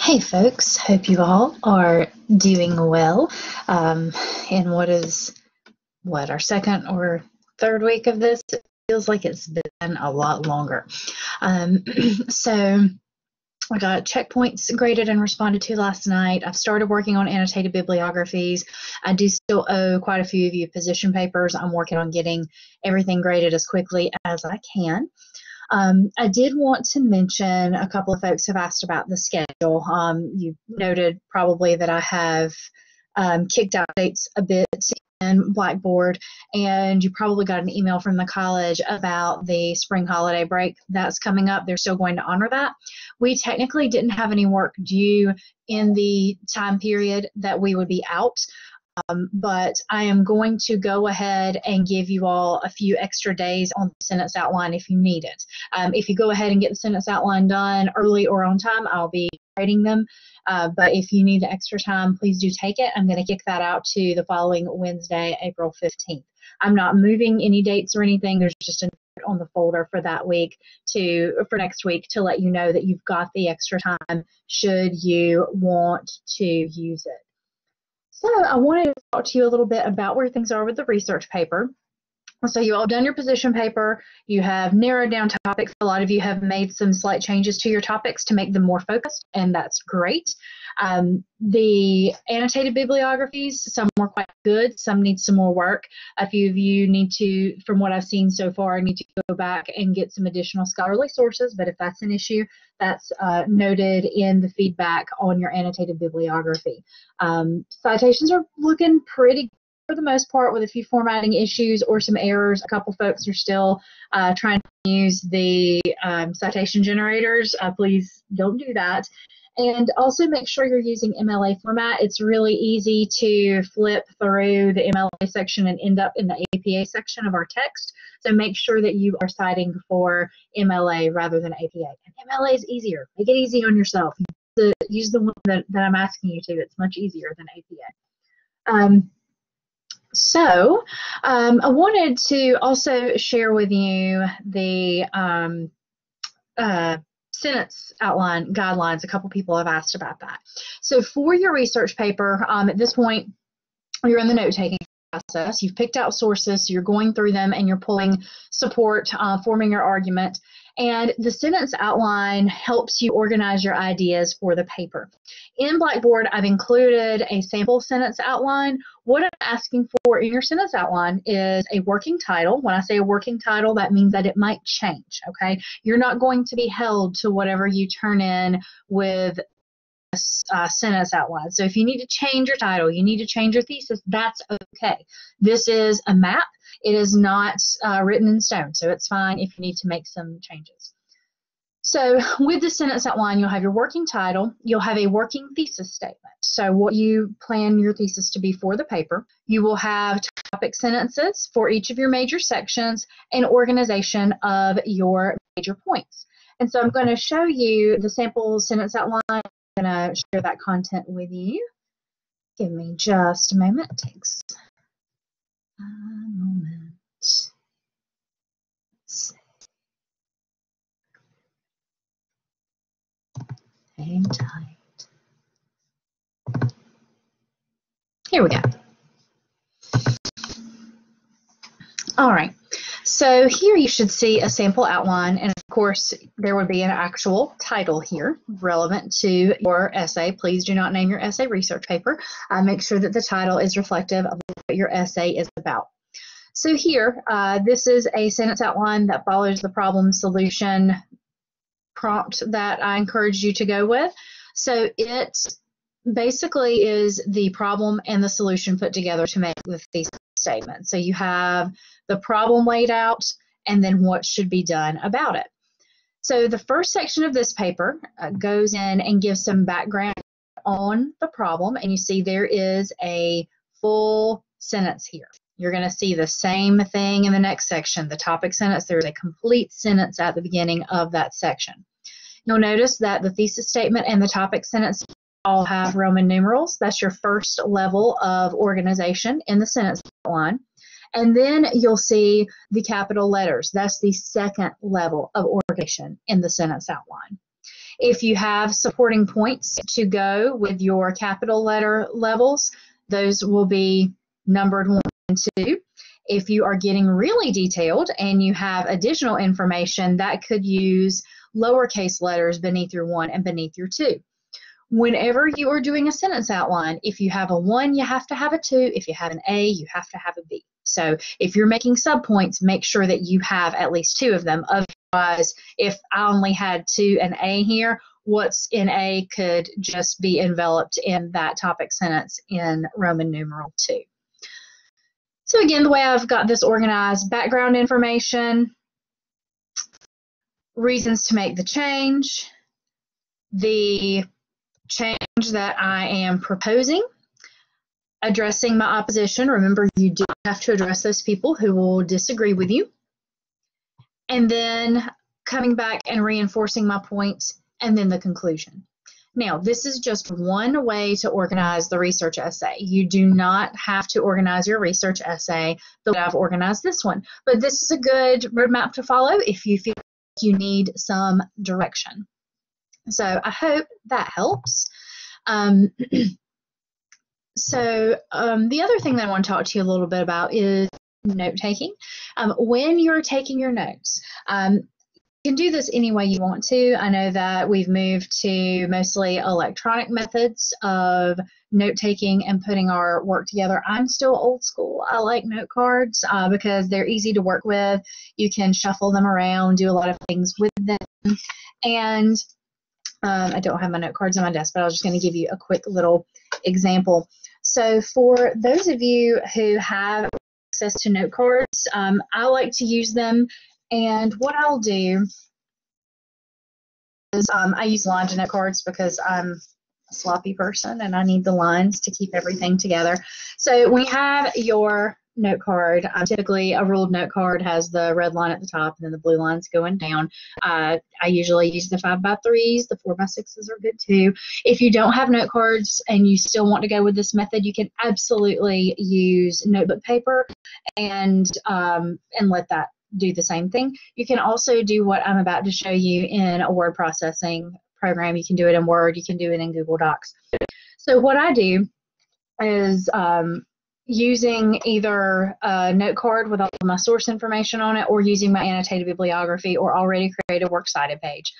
Hey folks, hope you all are doing well in our second or third week of this. It feels like it's been a lot longer. Um, so I got checkpoints graded and responded to last night. I've started working on annotated bibliographies. I do still owe quite a few of you position papers. I'm working on getting everything graded as quickly as I can. I did want to mention a couple of folks have asked about the schedule. You noted probably that I have kicked out dates a bit in Blackboard, and you probably got an email from the college about the spring holiday break that's coming up. They're still going to honor that. We technically didn't have any work due in the time period that we would be out. But I am going to go ahead and give you all a few extra days on the sentence outline if you need it. If you go ahead and get the sentence outline done early or on time, I'll be grading them. But if you need the extra time, please do take it. I'm going to kick that out to the following Wednesday, April 15th. I'm not moving any dates or anything. There's just a note on the folder for that week for next week to let you know that you've got the extra time should you want to use it. So I wanted to talk to you a little bit about where things are with the research paper. So you all done your position paper, you have narrowed down topics. A lot of you have made some slight changes to your topics to make them more focused, and that's great. The annotated bibliographies, some were quite good, some need some more work. A few of you need to, from what I've seen so far, need to go back and get some additional scholarly sources, but if that's an issue, that's noted in the feedback on your annotated bibliography. Citations are looking pretty good for the most part, with a few formatting issues or some errors. A couple folks are still trying to use the citation generators. Please don't do that. And also make sure you're using MLA format. It's really easy to flip through the MLA section and end up in the APA section of our text. So make sure that you are citing for MLA rather than APA. And MLA is easier. Make it easy on yourself. Use the one that I'm asking you to. It's much easier than APA. So I wanted to also share with you the sentence outline guidelines. A couple people have asked about that. So for your research paper, at this point, you're in the note-taking process. You've picked out sources, so you're going through them and you're pulling support, forming your argument. And the sentence outline helps you organize your ideas for the paper. In Blackboard, I've included a sample sentence outline. What I'm asking for in your sentence outline is a working title. When I say a working title, that means that it might change, okay? You're not going to be held to whatever you turn in with sentence outline. So if you need to change your title, you need to change your thesis, that's okay. This is a map. It is not written in stone, so it's fine if you need to make some changes. So with the sentence outline, you'll have your working title, you'll have a working thesis statement. So what you plan your thesis to be for the paper. You will have topic sentences for each of your major sections and organization of your major points. And so I'm going to show you the sample sentence outline. I'm going to share that content with you. Give me just a moment. It takes a moment. Let's see. Hang tight. Here we go. All right. So here you should see a sample outline, and of course there would be an actual title here relevant to your essay. Please do not name your essay research paper. Make sure that the title is reflective of what your essay is about. So here, this is a sentence outline that follows the problem solution prompt that I encouraged you to go with. So it basically is the problem and the solution put together to make the thesis statement. So you have the problem laid out and then what should be done about it. So the first section of this paper goes in and gives some background on the problem, and you see there is a full sentence here. You're going to see the same thing in the next section. The topic sentence, there's a complete sentence at the beginning of that section. You'll notice that the thesis statement and the topic sentence all have Roman numerals. That's your first level of organization in the sentence outline. And then you'll see the capital letters. That's the second level of organization in the sentence outline. If you have supporting points to go with your capital letter levels, those will be numbered 1 and 2. If you are getting really detailed and you have additional information, that could use lowercase letters beneath your 1 and beneath your 2. Whenever you are doing a sentence outline, if you have a 1, you have to have a 2. If you have an A, you have to have a B. So if you're making subpoints, make sure that you have at least 2 of them. Otherwise, if I only had 2 and A here, what's in A could just be enveloped in that topic sentence in Roman numeral 2. So again, the way I've got this organized: background information, reasons to make the change, the change that I am proposing, addressing my opposition. Remember, you do have to address those people who will disagree with you. And then coming back and reinforcing my points, and then the conclusion. Now, this is just one way to organize the research essay. You do not have to organize your research essay the way I've organized this one, but this is a good roadmap to follow if you feel like you need some direction. So I hope that helps. The other thing that I want to talk to you a little bit about is note taking. When you're taking your notes, you can do this any way you want to. I know that we've moved to mostly electronic methods of note taking and putting our work together. I'm still old school. I like note cards because they're easy to work with. You can shuffle them around, do a lot of things with them. And I don't have my note cards on my desk, but I was just going to give you a quick little example. So for those of you who have access to note cards, I like to use them. And what I'll do is I use line to note cards because I'm a sloppy person and I need the lines to keep everything together. So when you have your note card, typically a ruled note card has the red line at the top and then the blue lines going down. I usually use the 5x3s. The 4x6s are good too. If you don't have note cards and you still want to go with this method, you can absolutely use notebook paper and let that do the same thing. You can also do what I'm about to show you in a word processing program. You can do it in Word, you can do it in Google Docs. So what I do is using either a note card with all of my source information on it or using my annotated bibliography or already created works cited page.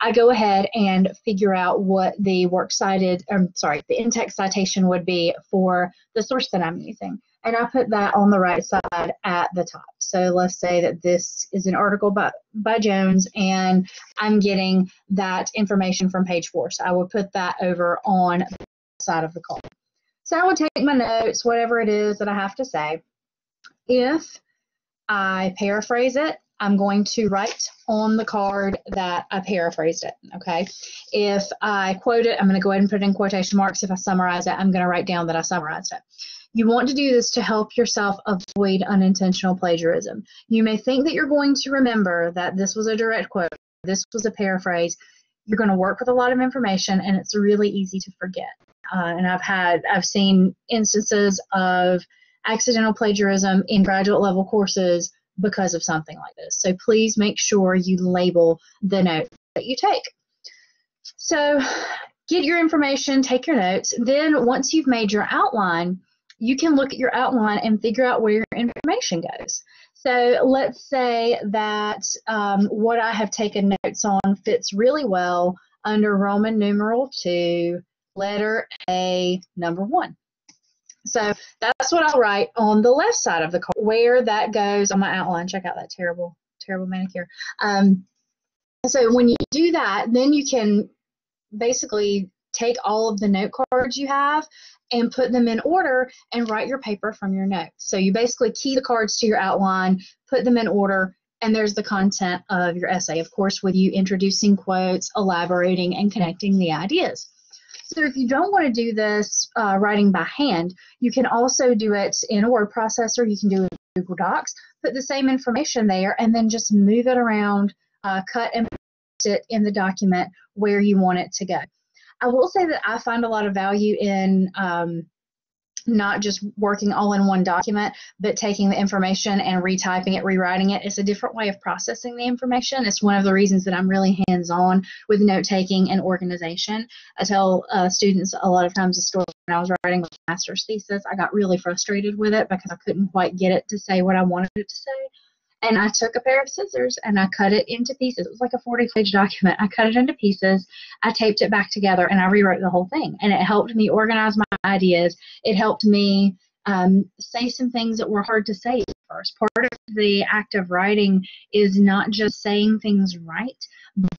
I go ahead and figure out what the the in-text citation would be for the source that I'm using. And I put that on the right side at the top. So let's say that this is an article by Jones and I'm getting that information from page 4. So I will put that over on the side of the column. So I would take my notes, whatever it is that I have to say. If I paraphrase it, I'm going to write on the card that I paraphrased it, okay? If I quote it, I'm going to go ahead and put it in quotation marks. If I summarize it, I'm going to write down that I summarized it. You want to do this to help yourself avoid unintentional plagiarism. You may think that you're going to remember that this was a direct quote, this was a paraphrase. You're going to work with a lot of information, and it's really easy to forget. And I've seen instances of accidental plagiarism in graduate level courses because of something like this. So please make sure you label the notes that you take. So get your information, take your notes. Then once you've made your outline, you can look at your outline and figure out where your information goes. So let's say that what I have taken notes on fits really well under Roman numeral 2, letter A, number 1. So that's what I'll write on the left side of the card. Where that goes on my outline, check out that terrible manicure. So when you do that, then you can basically take all of the note cards you have and put them in order and write your paper from your notes. So you basically key the cards to your outline, put them in order, and there's the content of your essay, of course, with you introducing quotes, elaborating, and connecting the ideas. So if you don't want to do this writing by hand, you can also do it in a word processor. You can do it in Google Docs, put the same information there, and then just move it around, cut and paste it in the document where you want it to go. I will say that I find a lot of value in not just working all in one document, but taking the information and retyping it, rewriting it. It's a different way of processing the information. It's one of the reasons that I'm really hands-on with note-taking and organization. I tell students a lot of times the story when I was writing my master's thesis. I got really frustrated with it because I couldn't quite get it to say what I wanted it to say. And I took a pair of scissors and I cut it into pieces. It was like a 40-page document. I cut it into pieces. I taped it back together and I rewrote the whole thing. And it helped me organize my ideas. It helped me say some things that were hard to say at first. Part of the act of writing is not just saying things right, but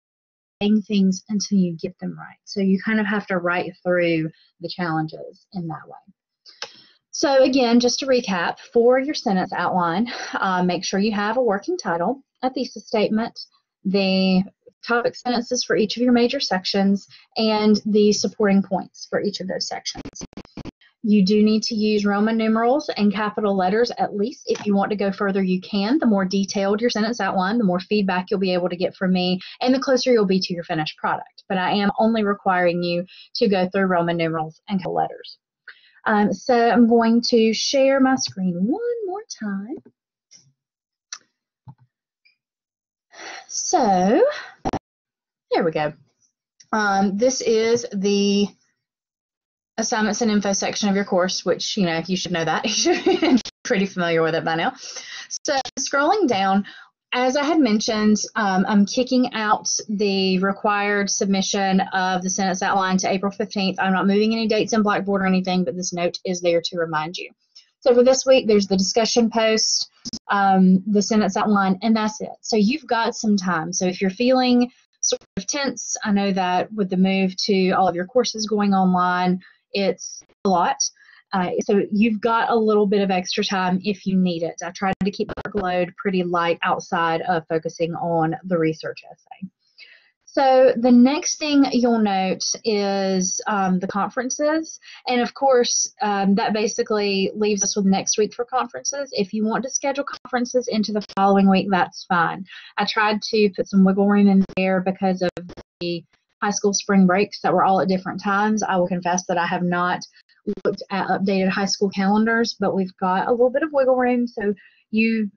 saying things until you get them right. So you kind of have to write through the challenges in that way. So again, just to recap, for your sentence outline, make sure you have a working title, a thesis statement, the topic sentences for each of your major sections, and the supporting points for each of those sections. You do need to use Roman numerals and capital letters at least. If you want to go further, you can. The more detailed your sentence outline, the more feedback you'll be able to get from me, and the closer you'll be to your finished product. But I am only requiring you to go through Roman numerals and capital letters. So I'm going to share my screen one more time. So there we go. This is the assignments and info section of your course, which, you know, you should know that. You should be pretty familiar with it by now. So scrolling down, as I had mentioned, I'm kicking out the required submission of the sentence outline to April 15th. I'm not moving any dates in Blackboard or anything, but this note is there to remind you. So for this week, there's the discussion post, the sentence outline, and that's it. So you've got some time. So if you're feeling sort of tense, I know that with the move to all of your courses going online, it's a lot. So you've got a little bit of extra time if you need it. I tried to keep the workload pretty light outside of focusing on the research essay. So the next thing you'll note is the conferences. And of course, that basically leaves us with next week for conferences. If you want to schedule conferences into the following week, that's fine. I tried to put some wiggle room in there because of the high school spring breaks that were all at different times. I will confess that I have not looked at updated high school calendars, but we've got a little bit of wiggle room. So you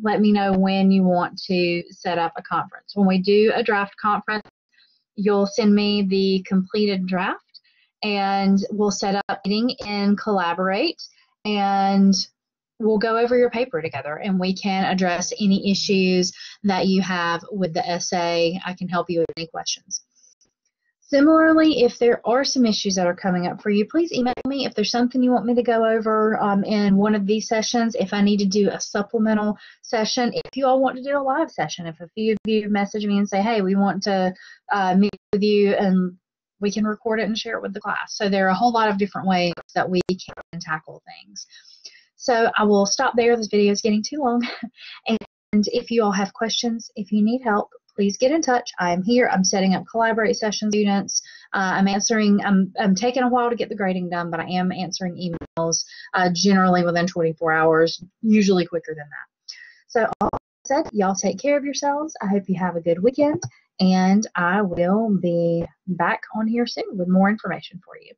let me know when you want to set up a conference. When we do a draft conference, you'll send me the completed draft and we'll set up a meeting and collaborate, and we'll go over your paper together and we can address any issues that you have with the essay. I can help you with any questions. Similarly, if there are some issues that are coming up for you, please email me if there's something you want me to go over in one of these sessions. If I need to do a supplemental session, if you all want to do a live session, if a few of you message me and say, hey, we want to meet with you, and we can record it and share it with the class. So there are a whole lot of different ways that we can tackle things. So I will stop there. This video is getting too long. And if you all have questions, if you need help, please get in touch. I am here. I'm setting up collaborate session students. I'm taking a while to get the grading done, but I am answering emails generally within 24 hours, usually quicker than that. So all that said, y'all take care of yourselves. I hope you have a good weekend, and I will be back on here soon with more information for you.